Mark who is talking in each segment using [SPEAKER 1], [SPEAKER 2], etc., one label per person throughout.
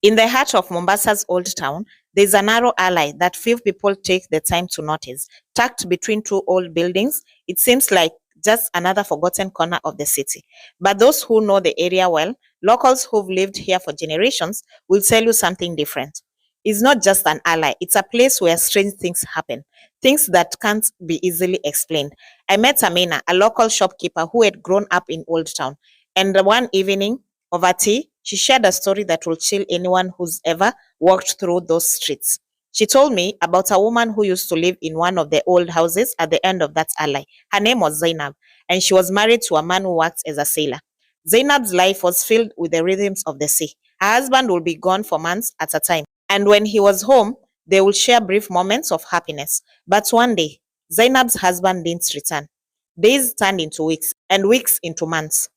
[SPEAKER 1] In the heart of Mombasa's old town, there's a narrow alley that few people take the time to notice. Tucked between two old buildings, it seems like just another forgotten corner of the city. But those who know the area well, locals who've lived here for generations, will tell you something different. It's not just an alley, it's a place where strange things happen, things that can't be easily explained. I met Amina, a local shopkeeper who had grown up in Old Town, and one evening, over tea, she shared a story that will chill anyone who's ever walked through those streets. She told me about a woman who used to live in one of the old houses at the end of that alley. Her name was Zainab, and she was married to a man who worked as a sailor. Zainab's life was filled with the rhythms of the sea. Her husband would be gone for months at a time, and when he was home, they would share brief moments of happiness. But one day, Zainab's husband didn't return. Days turned into weeks, and weeks into months.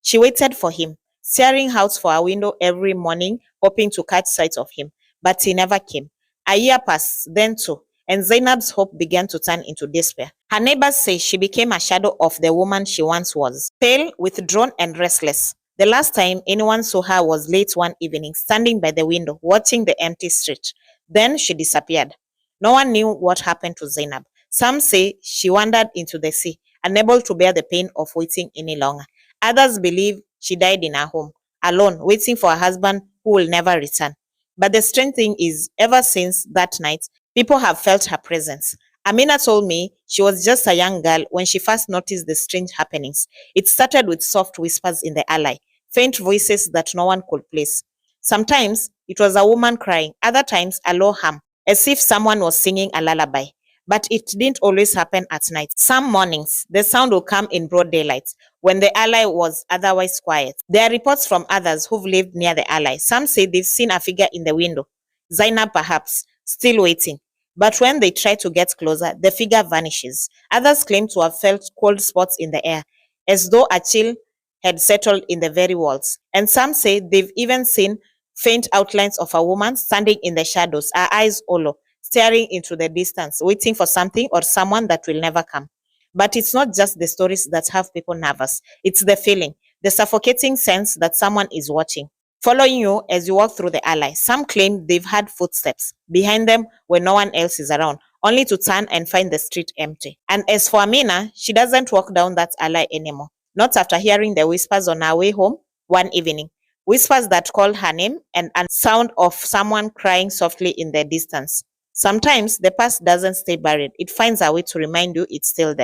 [SPEAKER 1] She waited for him, staring out for a window every morning, hoping to catch sight of him, but he never came. A year passed, then two, and Zainab's hope began to turn into despair. Her neighbors say she became a shadow of the woman she once was, pale, withdrawn, and restless. The last time anyone saw her was late one evening, standing by the window, watching the empty street. Then she disappeared. No one knew what happened to Zainab. Some say she wandered into the sea, unable to bear the pain of waiting any longer. Others believe she died in her home, alone, waiting for a husband who will never return. But the strange thing is, ever since that night, people have felt her presence. Amina told me she was just a young girl when she first noticed the strange happenings. It started with soft whispers in the alley, faint voices that no one could place. Sometimes it was a woman crying, other times a low hum, as if someone was singing a lullaby. But it didn't always happen at night. Some mornings, the sound would come in broad daylight, when the alley was otherwise quiet. There are reports from others who've lived near the alley. Some say they've seen a figure in the window, Zainab perhaps, still waiting. But when they try to get closer, the figure vanishes. Others claim to have felt cold spots in the air, as though a chill had settled in the very walls. And some say they've even seen faint outlines of a woman standing in the shadows, her eyes hollow, staring into the distance, waiting for something or someone that will never come. But it's not just the stories that have people nervous. It's the feeling, the suffocating sense that someone is watching, following you as you walk through the alley. Some claim they've heard footsteps behind them when no one else is around, only to turn and find the street empty. And as for Amina, she doesn't walk down that alley anymore. Not after hearing the whispers on her way home one evening. Whispers that called her name and a sound of someone crying softly in the distance. Sometimes the past doesn't stay buried. It finds a way to remind you it's still there.